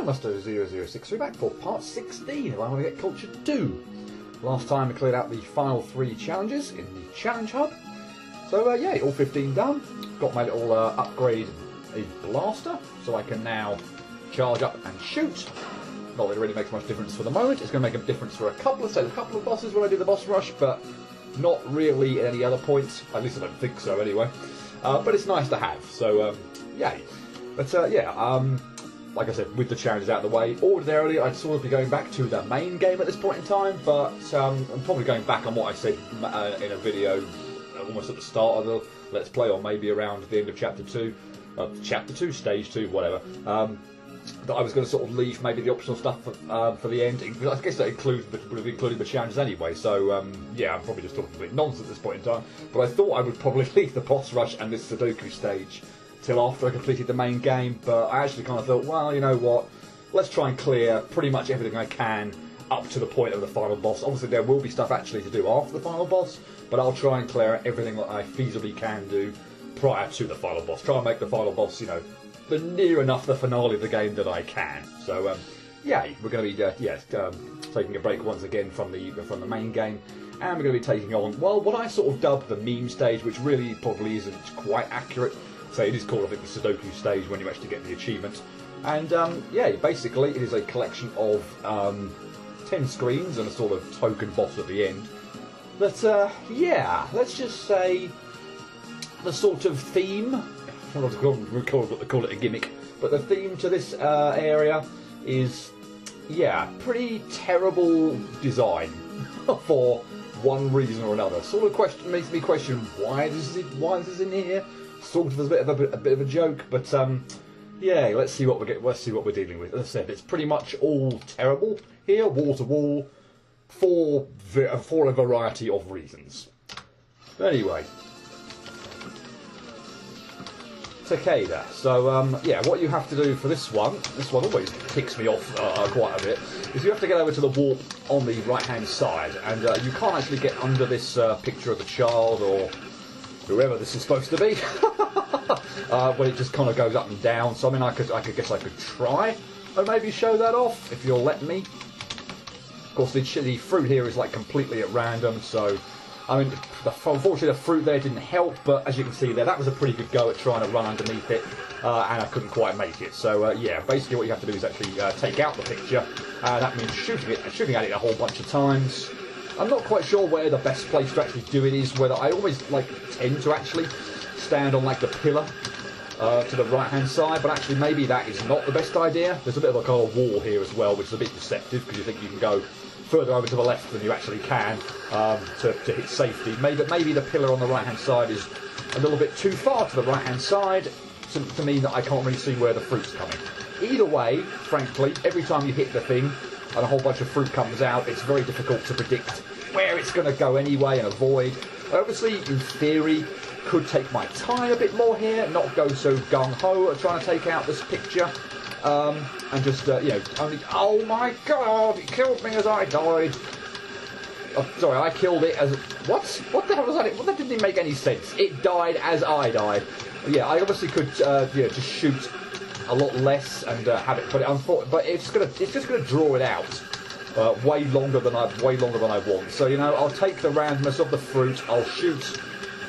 Master0063 back for part 16 of I Want to Get Culture 2. Last time we cleared out the final 3 challenges in the Challenge Hub. So yeah, all 15 done. Got my little upgrade a blaster, so I can now charge up and shoot. Not that it really makes much difference for the moment. It's going to make a difference for a couple of bosses when I do the boss rush, but not really at any other points. At least I don't think so anyway. But it's nice to have, so yay. But like I said, with the challenges out of the way, ordinarily I'd sort of be going back to the main game at this point in time, but I'm probably going back on what I said in a video almost at the start of the Let's Play, or maybe around the end of Chapter 2, Stage 2, whatever. That I was going to sort of leave maybe the optional stuff for the end. I guess that would have included the challenges anyway, so yeah, I'm probably just talking a bit nonsense at this point in time, but I thought I would probably leave the boss rush and this Sudoku stage till after I completed the main game, but I actually kind of thought, well, you know what, let's try and clear pretty much everything I can up to the point of the final boss. Obviously there will be stuff actually to do after the final boss, but I'll try and clear everything that I feasibly can do prior to the final boss. Try and make the final boss, you know, near enough the finale of the game that I can. So yeah, we're going to be taking a break once again from the main game, and we're going to be taking on, well, what I sort of dubbed the meme stage, which really probably isn't quite accurate. So it is called, I think, the Sudoku stage when you actually get the achievement. And yeah, basically it is a collection of 10 screens and a sort of token boss at the end. But yeah, let's just say the sort of theme, I don't know what to call it a gimmick, but the theme to this area is, yeah, pretty terrible design for one reason or another. Sort of makes me question why this is in here. Sort of as a bit of a joke, but yeah, let's see what we're dealing with. As I said, it's pretty much all terrible here, wall to wall, for a variety of reasons. Anyway, Takeda. So yeah, what you have to do for this one always ticks me off quite a bit, is you have to get over to the warp on the right hand side, and you can't actually get under this picture of the child or whoever this is supposed to be. When it just kind of goes up and down. So I mean, I guess I could try and maybe show that off if you'll let me. Of course, the fruit here is like completely at random, so I mean, unfortunately the fruit there didn't help, but as you can see there, that was a pretty good go at trying to run underneath it, and I couldn't quite make it. So yeah, basically what you have to do is actually take out the picture, that means shooting at it a whole bunch of times. I'm not quite sure where the best place to actually do it is, whether I always tend to actually stand on like the pillar to the right hand side, but actually maybe that is not the best idea. There's a bit of a kind of wall here as well, which is a bit deceptive, because you think you can go further over to the left than you actually can to hit safety. Maybe the pillar on the right hand side is a little bit too far to the right hand side to mean that I can't really see where the fruit's coming. Either way, frankly, every time you hit the thing and a whole bunch of fruit comes out, it's very difficult to predict where it's going to go anyway and avoid. Obviously, in theory, could take my time a bit more here, not go so gung-ho at trying to take out this picture, and just, you know, only... Oh my god, it killed me as I died. Oh, sorry, I killed it as... What? What the hell was that? Well, that didn't even make any sense. It died as I died. Yeah, I obviously could, yeah, just shoot a lot less and have it, but it's just gonna draw it out way longer than I want. So you know, I'll take the randomness of the fruit. I'll shoot,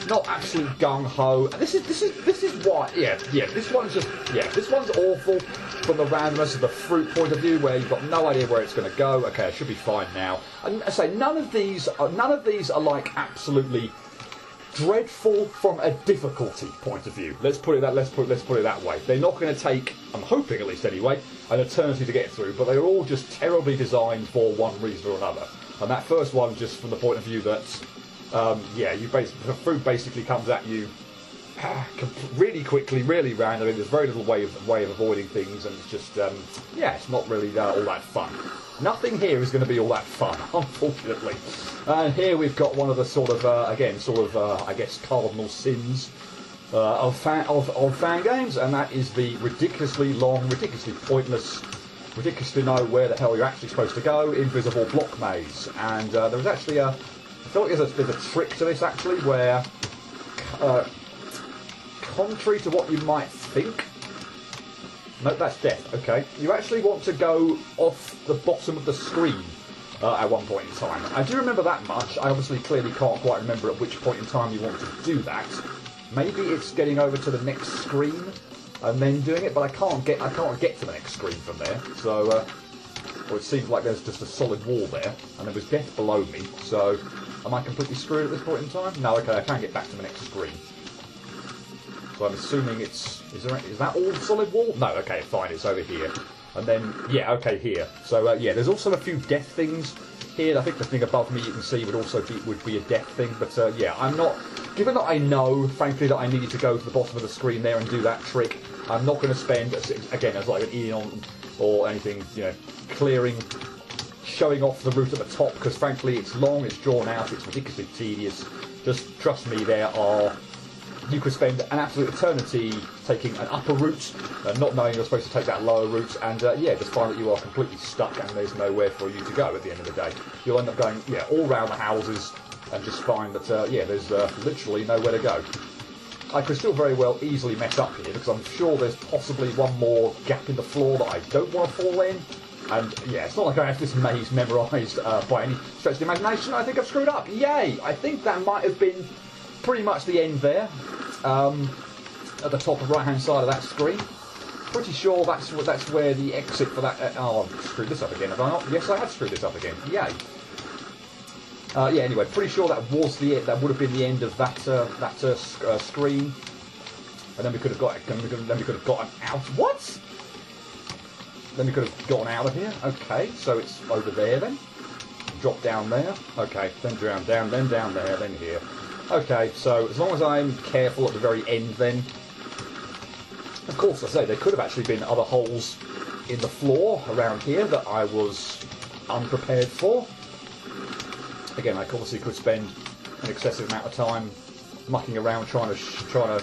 not absolute gung ho. This is why. Yeah. This one's awful from the randomness of the fruit point of view, where you've got no idea where it's going to go. Okay, I should be fine now. And I say none of these are like absolutely dreadful from a difficulty point of view. Let's put it that way. They're not going to take, I'm hoping at least anyway, an eternity to get through, but they're all just terribly designed for one reason or another. And that first one, just from the point of view that, yeah, the fruit basically comes at you really quickly, really randomly. There's very little way of avoiding things, and it's just, yeah, it's not really all that fun. Nothing here is going to be all that fun, unfortunately. And here we've got one of the sort of, I guess, cardinal sins of fan games, and that is the ridiculously long, ridiculously pointless, ridiculously know where the hell you're actually supposed to go, invisible block maze. And there was actually I feel like there's a trick to this actually, where, contrary to what you might think, No, that's death. Okay. You actually want to go off the bottom of the screen at one point in time. I do remember that much. I obviously clearly can't quite remember at which point in time you want to do that. Maybe it's getting over to the next screen and then doing it, but I can't get to the next screen from there. So, well, it seems like there's just a solid wall there, and there was death below me. So, am I completely screwed at this point in time? No. Okay, I can get back to the next screen. So I'm assuming is that all the solid wall? No. Okay, fine. It's over here. And then, yeah, okay, here. So, yeah, there's also a few death things here. I think the thing above me, you can see, would be a death thing. But, yeah, I'm not... Given that I know, frankly, that I needed to go to the bottom of the screen there and do that trick, I'm not going to spend, again, as like an eon or anything, you know, showing off the route at the top, because, frankly, it's long, it's drawn out, it's ridiculously tedious. Just trust me, you could spend an absolute eternity taking an upper route, not knowing you're supposed to take that lower route, and yeah, just find that you are completely stuck and there's nowhere for you to go at the end of the day. You'll end up going, yeah, all round the houses and just find that, yeah, there's literally nowhere to go. I could still very well easily mess up here, because I'm sure there's possibly one more gap in the floor that I don't want to fall in. And yeah, it's not like I have this maze memorised by any stretch of the imagination. I think I've screwed up. Yay! I think that might have been pretty much the end there, at the top right hand side of that screen. Pretty sure that's where the exit for that. Oh, I've screwed this up again, have I not? Yes, I have screwed this up again. Yay! Yeah. Anyway, pretty sure that was that would have been the end of that screen, and then we could have gotten out. What? Then we could have gotten out of here. Okay, so it's over there then. Drop down there. Okay, then down, then down there, then here. Okay, so as long as I'm careful at the very end then... Of course, I say, there could have actually been other holes in the floor around here that I was unprepared for. Again, I obviously could spend an excessive amount of time mucking around trying to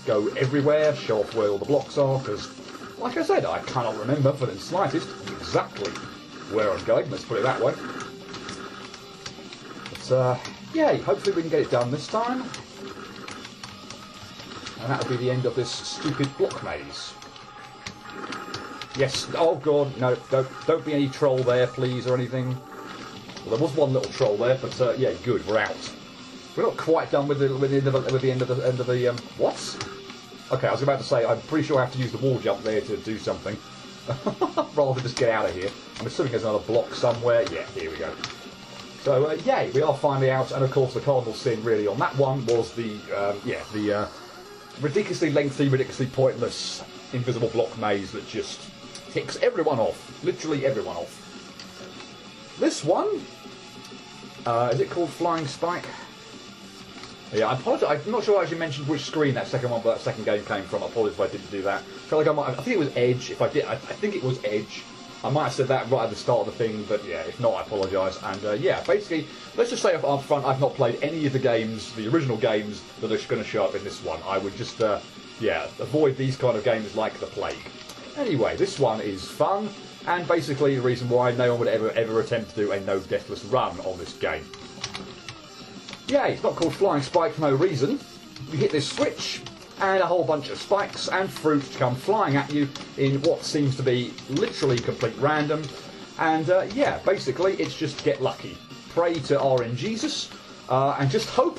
go everywhere, show off where all the blocks are, because, like I said, I cannot remember for the slightest exactly where I'm going, let's put it that way. But, yay, hopefully we can get it done this time. And that'll be the end of this stupid block maze. Yes, oh god, no, don't be any troll there, please, or anything. Well, there was one little troll there, but yeah, good, we're out. We're not quite done with the end of the what? Okay, I was about to say, I'm pretty sure I have to use the wall jump there to do something. Rather than just get out of here. I'm assuming there's another block somewhere. Yeah, here we go. So, yay, we are finally out, and of course the cardinal sin really on that one was the ridiculously lengthy, ridiculously pointless invisible block maze that just ticks everyone off. Literally everyone off. This one, is it called Flying Spike? Yeah, I apologise. I'm not sure I actually mentioned which screen that second game came from. I apologise if I didn't do that. I think it was Edge. If I did, I think it was Edge. I might have said that right at the start of the thing, but yeah, if not, I apologise. And yeah, basically, let's just say up front, I've not played any of the games, the original games that are going to show up in this one. I would just, yeah, avoid these kind of games like the plague. Anyway, this one is fun, and basically the reason why no one would ever attempt to do a no deathless run on this game. Yeah, it's not called Flying Spike for no reason. You hit this switch, and a whole bunch of spikes and fruit come flying at you in what seems to be literally complete random. And yeah, basically it's just get lucky. Pray to RNGesus, and just hope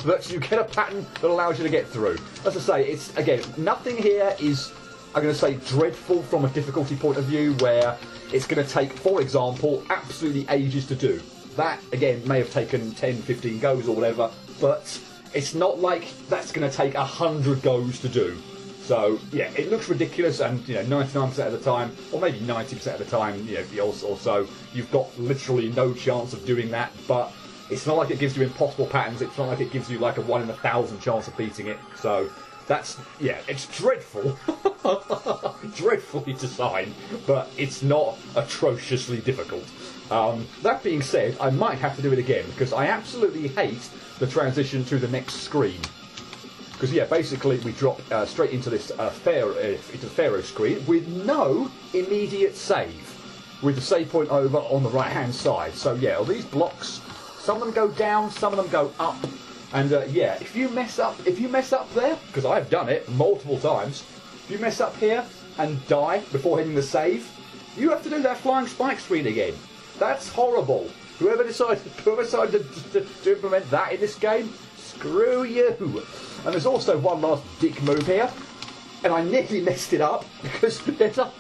that you get a pattern that allows you to get through. As I say, it's, again, nothing here is, I'm going to say, dreadful from a difficulty point of view, where it's going to take, for example, absolutely ages to do. That, again, may have taken 10, 15 goes or whatever, but it's not like that's going to take 100 goes to do. So, yeah, it looks ridiculous, and, you know, 99% of the time, or maybe 90% of the time, you know, or so, you've got literally no chance of doing that, but it's not like it gives you impossible patterns, it's not like it gives you like a 1 in 1,000 chance of beating it, so that's, yeah, it's dreadful, dreadfully designed, but it's not atrociously difficult. That being said, I might have to do it again, because I absolutely hate the transition to the next screen. Because, yeah, basically we drop straight into this Pharaoh screen with no immediate save, with the save point over on the right-hand side. So, yeah, all these blocks, some of them go down, some of them go up. And, yeah, if you mess up there, because I've done it multiple times, if you mess up here, and die before hitting the save, you have to do that flying spike screen again. That's horrible. Whoever decided to implement that in this game, screw you. And there's also one last dick move here, and I nearly messed it up because there's a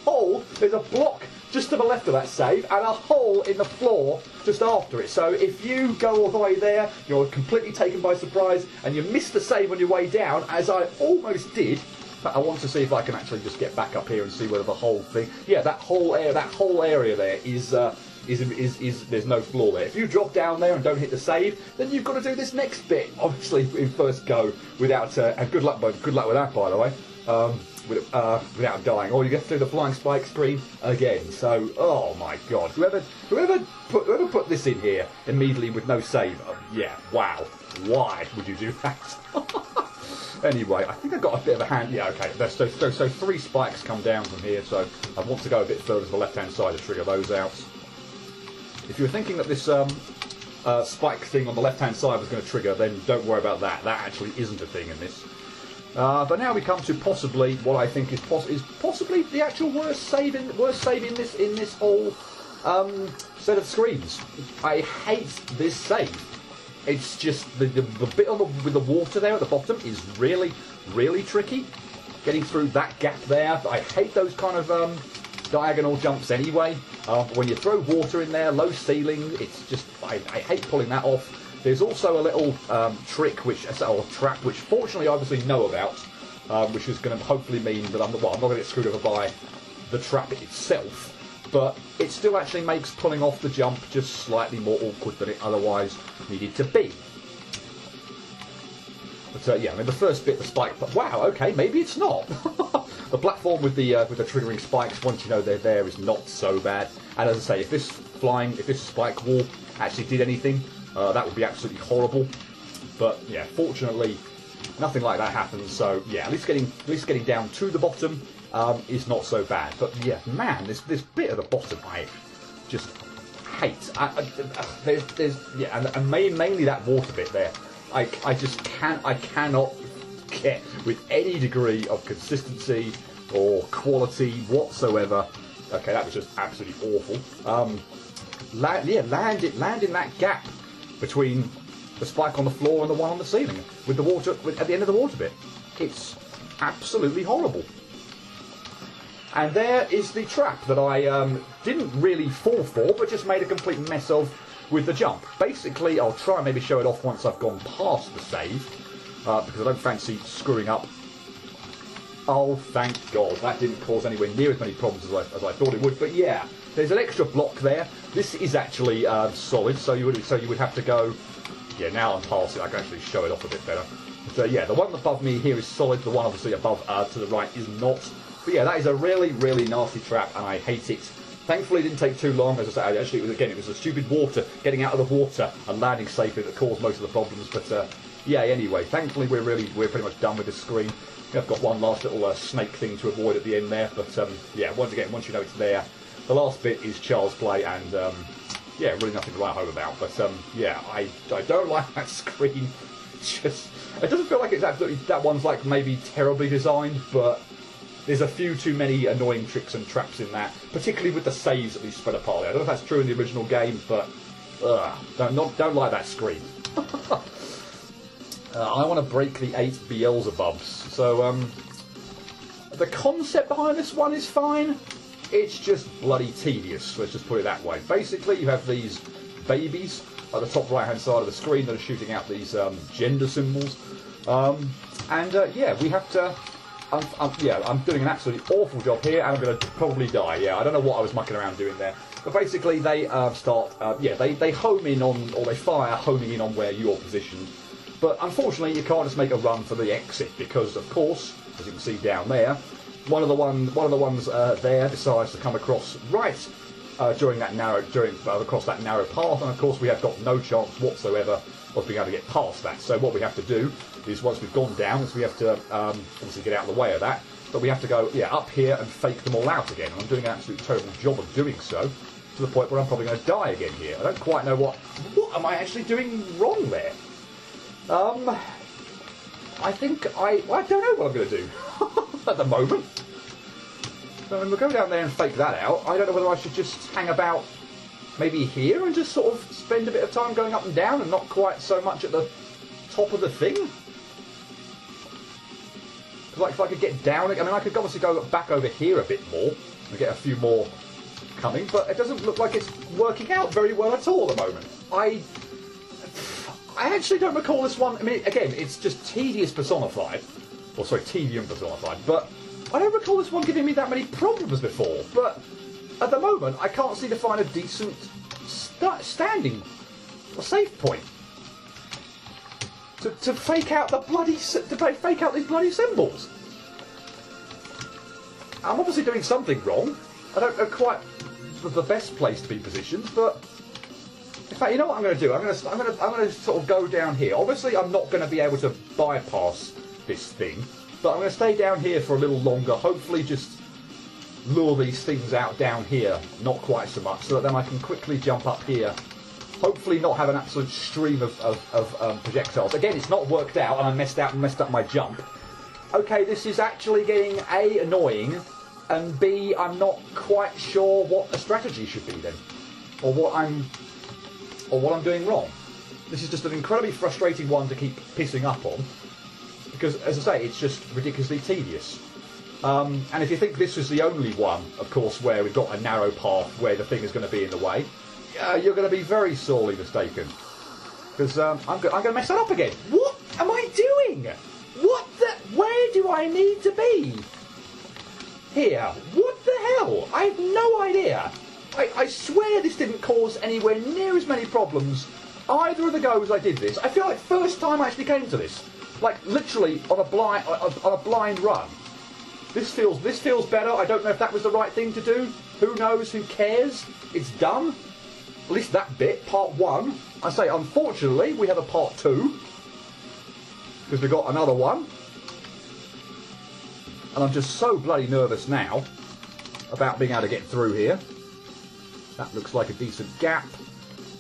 block just to the left of that save, and a hole in the floor just after it. So if you go all the way there, you're completely taken by surprise, and you miss the save on your way down, as I almost did. But I want to see if I can actually just get back up here and see whether the whole thing, yeah, that whole area there is there's no floor there. If you drop down there and don't hit the save, then you've got to do this next bit, obviously in first go, without and good luck with that, by the way. Without dying, or you get to do the flying spike screen again. So, oh my god, whoever put this in here immediately with no save, yeah, wow, why would you do that? Anyway, I think I got a bit of a hand. Yeah, okay. So 3 spikes come down from here. So I want to go a bit further to the left-hand side to trigger those out. If you were thinking that this spike thing on the left-hand side was going to trigger, then don't worry about that. That actually isn't a thing in this. But now we come to possibly what I think is possibly the actual worst save in this whole set of screens. I hate this save. It's just the bit with the water there at the bottom is really, really tricky. Getting through that gap there. I hate those kind of diagonal jumps anyway. When you throw water in there, low ceiling, it's just I hate pulling that off. There's also a little trick or trap which fortunately I obviously know about, which is going to hopefully mean that I'm not going to get screwed over by the trap itself. But it still actually makes pulling off the jump just slightly more awkward than it otherwise needed to be. But yeah, I mean the first bit, the spike. But wow, okay, maybe it's not. The platform with the triggering spikes, once you know they're there, is not so bad. And as I say, if this spike wall actually did anything, that would be absolutely horrible. But yeah, fortunately, nothing like that happens. So yeah, at least getting down to the bottom is not so bad. But yeah, man, this bit at the bottom I just hate. And mainly that water bit there. I cannot get with any degree of consistency or quality whatsoever. Okay, that was just absolutely awful. Land in that gap between the spike on the floor and the one on the ceiling with the water at the end of the water bit. It's absolutely horrible. And there is the trap that I didn't really fall for, but just made a complete mess of with the jump. Basically, I'll try and maybe show it off once I've gone past the save, because I don't fancy screwing up. Oh, thank God, that didn't cause anywhere near as many problems as I thought it would. But yeah, there's an extra block there. This is actually solid, so you would have to go. Yeah, now I'm past it. I can actually show it off a bit better. But yeah, the one above me here is solid. The one obviously above to the right is not. But yeah, that is a really, really nasty trap, and I hate it. Thankfully, it didn't take too long. As I say, actually, it was the stupid water, getting out of the water and landing safely that caused most of the problems. But yeah, anyway, thankfully, we're pretty much done with this screen. I've got one last little snake thing to avoid at the end there. But yeah, once you know it's there, the last bit is child's play, and yeah, really nothing to write home about. But yeah, I don't like that screen. It doesn't feel like it's absolutely, that one's like maybe terribly designed, but there's a few too many annoying tricks and traps in that, particularly with the saves that we spread apart. I don't know if that's true in the original game, but don't like that screen. I want to break the 8 Beelzebubs. So the concept behind this one is fine. It's just bloody tedious. Let's just put it that way. Basically, you have these babies at the top right-hand side of the screen that are shooting out these gender symbols, and yeah, we have to. I'm doing an absolutely awful job here, and I'm going to probably die. Yeah, I don't know what I was mucking around doing there. But basically, they they home in on, or they fire homing in on where you're positioned. But unfortunately, you can't just make a run for the exit because, of course, as you can see down there, one of the ones there decides to come across right across that narrow path, and of course we have got no chance whatsoever of being able to get past that. So what we have to do is, once we've gone down, is we have to obviously get out of the way of that, but we have to go up here and fake them all out again. And I'm doing an absolute terrible job of doing so, to the point where I'm probably going to die again here. I don't quite know what am I actually doing wrong there. I think I don't know what I'm going to do at the moment. So we'll go down there and fake that out. I don't know whether I should just hang about maybe here and just sort of spend a bit of time going up and down and not quite so much at the top of the thing. Because like if I could get down, I mean I could obviously go back over here a bit more and get a few more coming, but it doesn't look like it's working out very well at all at the moment. I actually don't recall this one. I mean, again, it's just tedious personified. Or sorry, tedium personified, but I don't recall this one giving me that many problems before, but at the moment I can't seem to find a decent standing or save point to fake out fake out these bloody symbols. I'm obviously doing something wrong. I don't know quite the best place to be positioned, but in fact, you know what I'm going to do? I'm going to sort of go down here. Obviously, I'm not going to be able to bypass this thing. But I'm going to stay down here for a little longer, hopefully just lure these things out down here, not quite so much, so that then I can quickly jump up here, hopefully not have an absolute stream of projectiles. Again, it's not worked out, and I messed up my jump. Okay, this is actually getting A, annoying, and B, I'm not quite sure what the strategy should be then, or what I'm doing wrong. This is just an incredibly frustrating one to keep pissing up on. Because, as I say, it's just ridiculously tedious. And if you think this was the only one, of course, where we've got a narrow path where the thing is going to be in the way, you're going to be very sorely mistaken. Because I'm going to mess that up again. What am I doing? Where do I need to be? Here. What the hell? I have no idea. I swear this didn't cause anywhere near as many problems either of the goes I did this. I feel like first time I actually came to this. Like literally on a blind run. This feels better. I don't know if that was the right thing to do. Who knows? Who cares? It's done. At least that bit, part 1. I say, unfortunately, we have a part 2 because we've got another one, and I'm just so bloody nervous now about being able to get through here. That looks like a decent gap.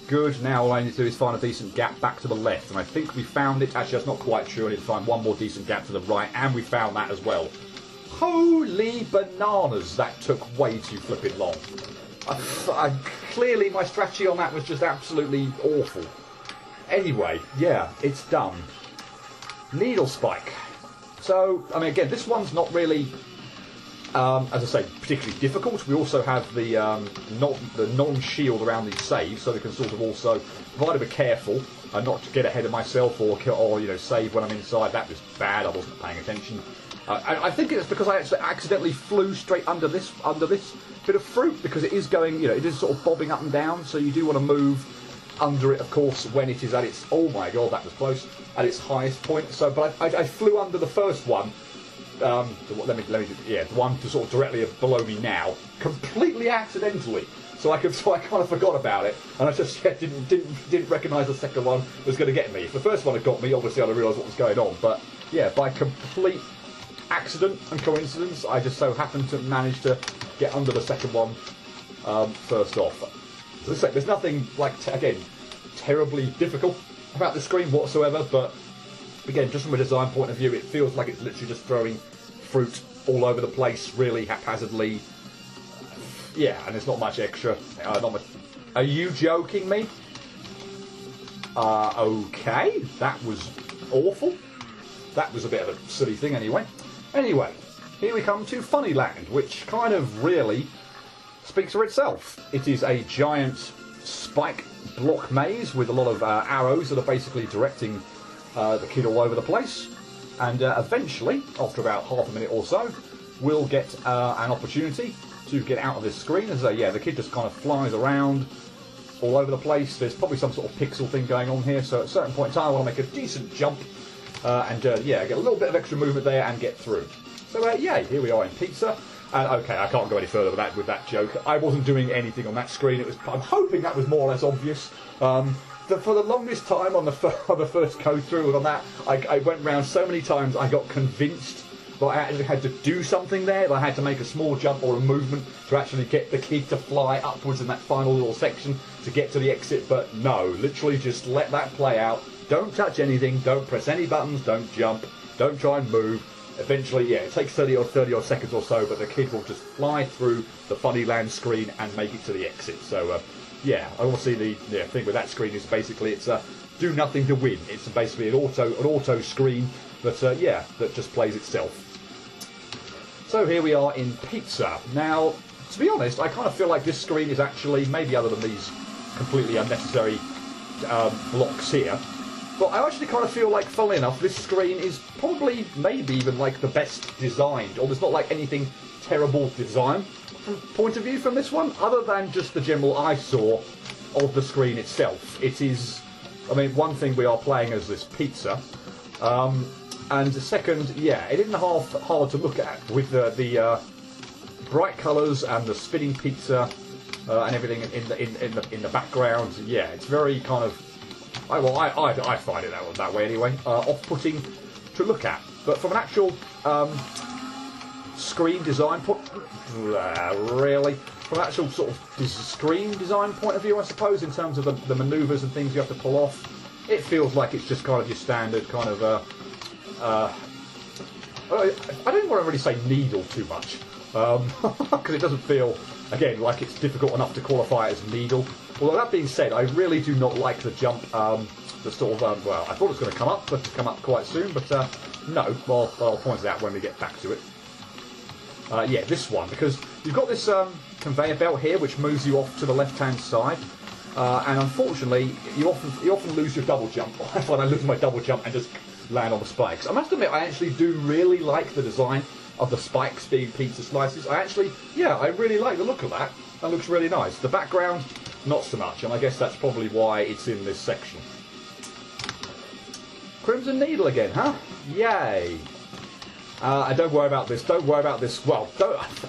Good, now all I need to do is find a decent gap back to the left, and I think we found it. Actually, that's not quite true. I need to find one more decent gap to the right, and we found that as well. Holy bananas, that took way too flipping long. Clearly, my strategy on that was just absolutely awful. Anyway, yeah, it's done. Needle spike. So, I mean, again, this one's not really... as I say, particularly difficult. We also have the non-shield around these saves, so we can sort of also, provided we're careful and not to get ahead of myself or you know save when I'm inside. That was bad. I wasn't paying attention. I think it's because I actually accidentally flew straight under this bit of fruit, because it is going, you know, it is sort of bobbing up and down. So you do want to move under it, of course, when it is at its, oh my god, that was close, at its highest point. So, but I flew under the first one. The one to sort of directly below me now, completely accidentally. So I kind of forgot about it, and I just didn't recognise the second one was going to get me. If the first one had got me, obviously I'd have realised what was going on. But yeah, by complete accident and coincidence, I just so happened to manage to get under the second one first off. So as I say, there's nothing like again terribly difficult about the screen whatsoever, but again, just from a design point of view, it feels like it's literally just throwing fruit all over the place, really haphazardly. Yeah, and there's not much extra. Not much. Are you joking me? Okay, that was awful. That was a bit of a silly thing anyway. Anyway, here we come to Funnyland, which kind of really speaks for itself. It is a giant spike block maze with a lot of arrows that are basically directing the kid all over the place, and eventually, after about half a minute or so, we'll get an opportunity to get out of this screen. As yeah, the kid just kind of flies around all over the place. There's probably some sort of pixel thing going on here, so at a certain point in time I want to make a decent jump and yeah, get a little bit of extra movement there and get through. So yeah, here we are in pizza. And okay, I can't go any further with that joke. I wasn't doing anything on that screen. I'm hoping that was more or less obvious. For the longest time on the first go through on that, I went round so many times I got convinced that I actually had to do something there, that I had to make a small jump or a movement to actually get the kid to fly upwards in that final little section to get to the exit, but no, literally just let that play out. Don't touch anything, don't press any buttons, don't jump, don't try and move. eventually, yeah, it takes 30 odd seconds or so, but the kid will just fly through the funny land screen and make it to the exit. So, yeah, obviously the thing with that screen is basically it's do nothing to win. It's basically an auto screen that, yeah, that just plays itself. So here we are in Pizza. Now, to be honest, I kind of feel like this screen is actually, maybe other than these completely unnecessary blocks here, but I actually kind of feel like, funnily enough, this screen is probably, maybe even like the best designed, or there's not like anything terrible design point of view from this one, other than just the general eyesore of the screen itself. It is, I mean, one thing, we are playing as this pizza, and second, yeah, it isn't half hard to look at with the bright colours and the spinning pizza and everything in the background. Yeah, it's very kind of, I find it that way anyway, off-putting to look at. But from an actual screen design point, really, from an actual sort of screen design point of view, I suppose, in terms of the manoeuvres and things you have to pull off, it feels like it's just kind of your standard kind of, I don't want to really say needle too much, because it doesn't feel, again, like it's difficult enough to qualify as needle. Although that being said, I really do not like the jump, the sort of, well, I thought it was going to come up, but it's come up quite soon, but no, well, I'll point it out when we get back to it. Yeah, this one, because you've got this conveyor belt here which moves you off to the left-hand side, and unfortunately you often lose your double jump. I find I lose my double jump and just land on the spikes. I must admit, I actually do really like the design of the spikes being pizza slices. I really like the look of that. That looks really nice. The background, not so much, and I guess that's probably why it's in this section. Crimson Needle again, huh? Yay! Don't worry about this. Don't worry about this. Well,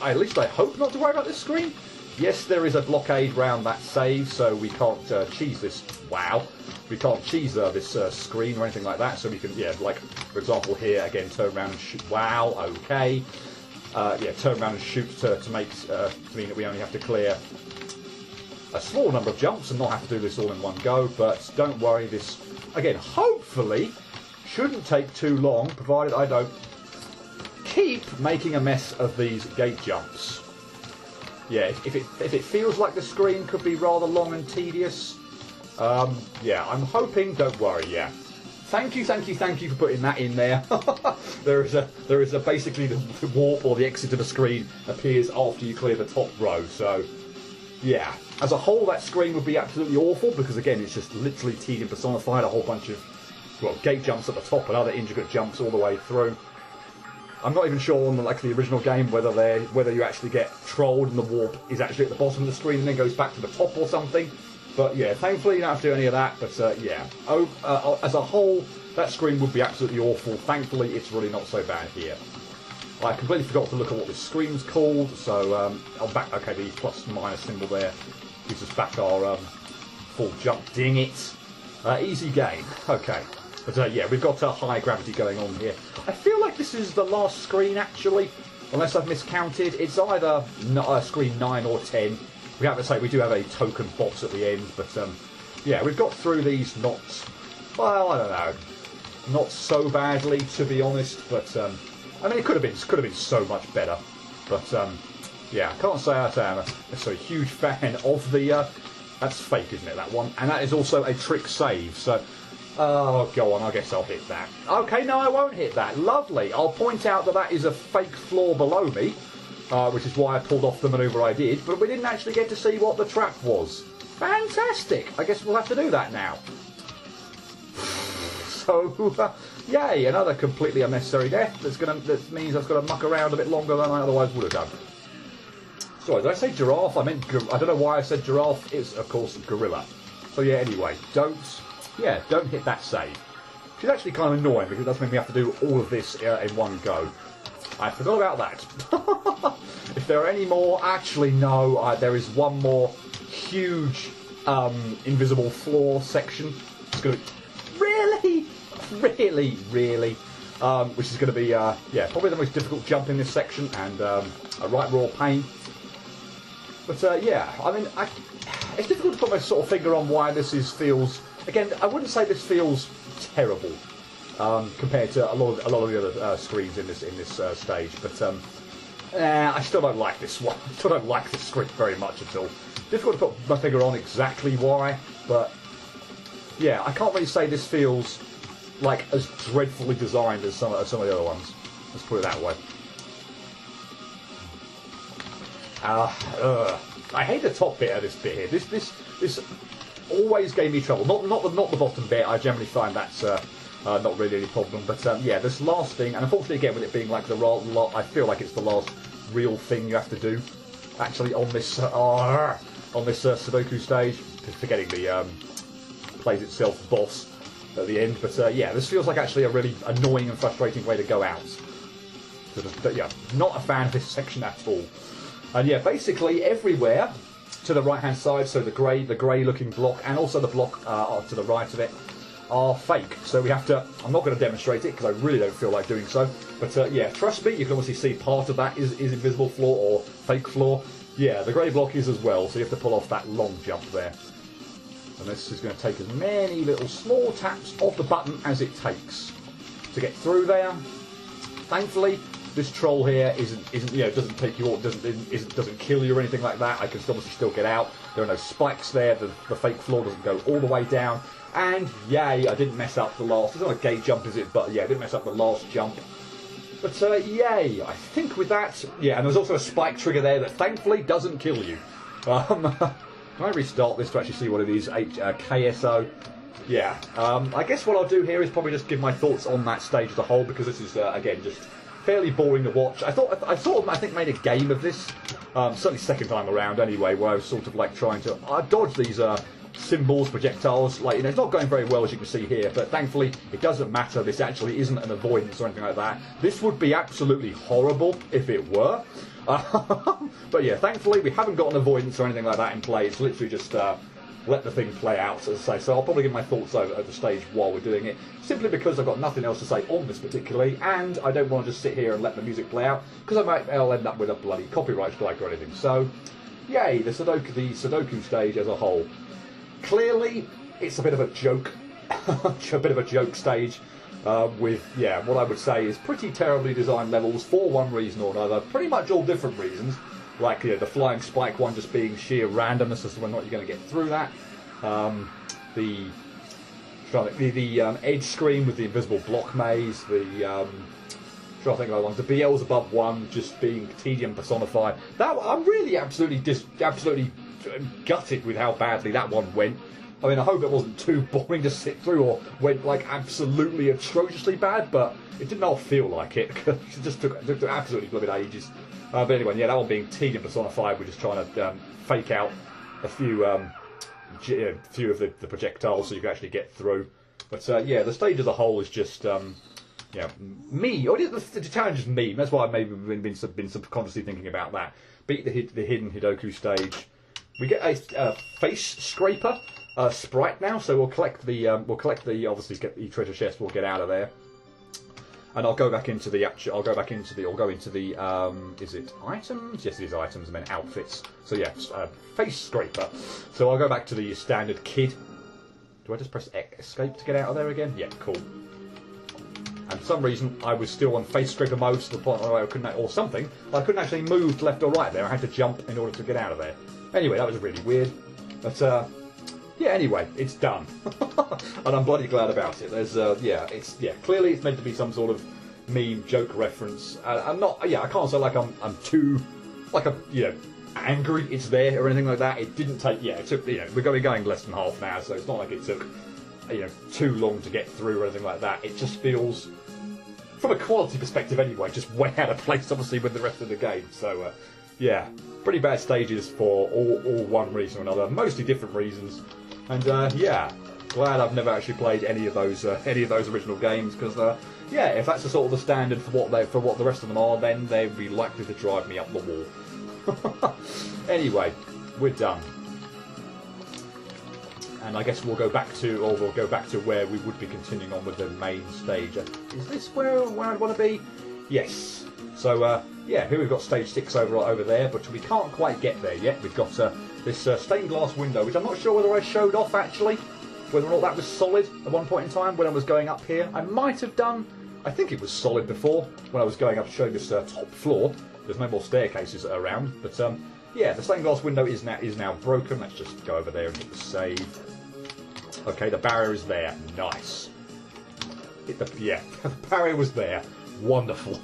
at least I hope not to worry about this screen. Yes, there is a blockade round that save, so we can't cheese this. Wow. We can't cheese this screen or anything like that, so we can, yeah, like, for example, here, again, turn around and shoot. Wow, okay. Yeah, turn around and shoot to mean that we only have to clear a small number of jumps and not have to do this all in one go, but don't worry, this, again, hopefully shouldn't take too long, provided I don't keep making a mess of these gate jumps. Yeah, if it feels like the screen could be rather long and tedious, yeah, I'm hoping. Don't worry. Yeah, thank you for putting that in there. there is a basically the warp or the exit of the screen appears after you clear the top row. So yeah, as a whole, that screen would be absolutely awful because again, it's just literally tedium personified. A whole bunch of gate jumps at the top and other intricate jumps all the way through. I'm not even sure on the original game whether you actually get trolled and the warp is actually at the bottom of the screen and then goes back to the top or something. But yeah, thankfully you don't have to do any of that. But yeah, as a whole, that screen would be absolutely awful. Thankfully, it's really not so bad here. I completely forgot to look at what this screen's called. So I'll back. Okay, the plus minus symbol there gives us back our full jump. Ding it! Easy game. Okay. But yeah, we've got high gravity going on here. I feel like this is the last screen, actually, unless I've miscounted. It's either screen 9 or 10. We have to say we do have a token boss at the end, but yeah, we've got through these not, well, I don't know, not so badly, to be honest. But I mean, it could have been so much better. But yeah, I can't say I am a huge fan of the. That's fake, isn't it? That one, and that is also a trick save. So. Oh, go on, I guess I'll hit that. Okay, no, I won't hit that. Lovely. I'll point out that is a fake floor below me, which is why I pulled off the manoeuvre I did, but we didn't actually get to see what the trap was. Fantastic. I guess we'll have to do that now. So, yay, another completely unnecessary death. That means I've got to muck around a bit longer than I otherwise would have done. Sorry, did I say giraffe? I don't know why I said giraffe. It's, of course, gorilla. So, yeah, anyway, don't hit that save. Which is actually kind of annoying because it does mean we have to do all of this in one go. I forgot about that. If there are any more, actually no, there is one more huge invisible floor section. It's going to be really, which is going to be yeah, probably the most difficult jump in this section and a right raw pain. But yeah, I mean, it's difficult to put my sort of finger on why this feels. Again, I wouldn't say this feels terrible. compared to a lot of the other screens in this stage. But I still don't like this one. I still don't like this script very much at all. Difficult to put my finger on exactly why, but yeah, I can't really say this feels like as dreadfully designed as some of the other ones. Let's put it that way. I hate the top bit of this bit here. This always gave me trouble. Not the bottom bit. I generally find that's not really any problem. But yeah, this last thing, and unfortunately again with it being like I feel like it's the last real thing you have to do actually on this Sudoku stage. Forgetting the plays itself boss at the end. But yeah, this feels like actually a really annoying and frustrating way to go out. But yeah, not a fan of this section at all. And yeah, basically everywhere to the right hand side, so the grey looking block and also the block to the right of it are fake. So we have to, I'm not going to demonstrate it because I really don't feel like doing so, but yeah, trust me, you can obviously see part of that is invisible floor or fake floor. Yeah, the grey block is as well, so you have to pull off that long jump there. And this is going to take as many little small taps of the button as it takes to get through there. Thankfully, this troll here isn't doesn't take you off, doesn't kill you or anything like that. I can obviously still get out. There are no spikes there. The fake floor doesn't go all the way down. And yay, I didn't mess up the last. It's not a gate jump, is it? But yeah, I didn't mess up the last jump. But yay, I think with that, yeah. And there's also a spike trigger there that thankfully doesn't kill you. Can I restart this to actually see what it is? KSO. Yeah. I guess what I'll do here is probably just give my thoughts on that stage as a whole, because this is again just fairly boring to watch. I think made a game of this, certainly second time around anyway, where I was sort of like trying to dodge these symbols, projectiles. Like, it's not going very well as you can see here, but thankfully it doesn't matter. This actually isn't an avoidance or anything like that. This would be absolutely horrible if it were. But yeah, thankfully we haven't got an avoidance or anything like that in play. It's literally just let the thing play out, as I say. So I'll probably give my thoughts over the stage while we're doing it, simply because I've got nothing else to say on this particularly, and I don't want to just sit here and let the music play out, because I'll end up with a bloody copyright strike or anything. So, yay, the Sudoku stage as a whole. Clearly, it's a bit of a joke, a bit of a joke stage, with, yeah, what I would say is pretty terribly designed levels for one reason or another, pretty much all different reasons. Like, the flying spike one just being sheer randomness as to whether or not you're going to get through that. The edge screen with the invisible block maze. The trying to think of other ones. The Beelzebub one just being tedium personified. That I'm really absolutely gutted with how badly that one went. I mean, I hope it wasn't too boring to sit through or went like absolutely atrociously bad, but it did not feel like it. It just took absolutely blooming ages. But anyway, yeah, that one being tedium personified, we're just trying to fake out a few of the projectiles so you can actually get through. But yeah, the stage as a whole is just me. Or the challenge is me. That's why I've maybe been subconsciously thinking about that. Beat the hidden Hidoku stage. We get a face scraper sprite now, so we'll collect the obviously get the treasure chest. We'll get out of there. And I'll go into the is it items? Yes, it is items, and then outfits. So yeah, face scraper. So I'll go back to the standard kid. Do I just press escape to get out of there again? Yeah, cool. And for some reason, I was still on face scraper mode to the point where I couldn't, or something, I couldn't actually move left or right there. I had to jump in order to get out of there. Anyway, that was really weird. But yeah, anyway, it's done, and I'm bloody glad about it. There's clearly it's meant to be some sort of meme joke reference. I'm not, I can't say like I'm too angry it's there or anything like that. It didn't take, it took, we're going less than half an hour, so it's not like it took, too long to get through or anything like that. It just feels, from a quality perspective anyway, just way out of place, obviously, with the rest of the game. So yeah, pretty bad stages for all one reason or another, mostly different reasons. And yeah, glad I've never actually played any of those original games, because yeah, if that's the sort of the standard for what the rest of them are, then they'd be likely to drive me up the wall. Anyway, we're done, and I guess we'll go back to where we would be continuing on with the main stage. Is this where I'd want to be? Yes. So yeah, here we've got stage 6 over there, but we can't quite get there yet. We've got this stained glass window, which I'm not sure whether I showed off actually. whether or not that was solid at one point in time when I was going up here. I might have done, I think it was solid before when I was going up to show this top floor. There's no more staircases around, but yeah, the stained glass window is now broken. Let's just go over there and hit the save. Okay, the barrier is there. Nice. Yeah, the barrier was there. Wonderful.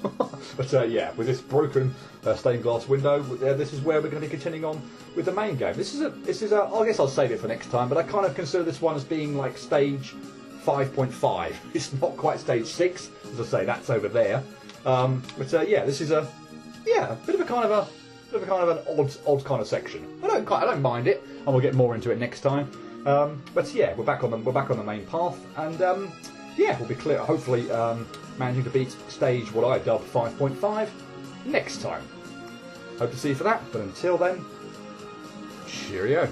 But yeah, with this broken stained glass window, this is where we're going to be continuing on with the main game. This is a. I guess I'll save it for next time. But I kind of consider this one as being like stage 5.5. It's not quite stage 6, as I say. That's over there. But yeah, this is a bit of a kind of an odd kind of section. I don't mind it, and we'll get more into it next time. But yeah, we're back on the main path, and yeah, we'll be clear. Hopefully, managing to beat stage what I dubbed 5.5 next time. Hope to see you for that. But until then, cheerio.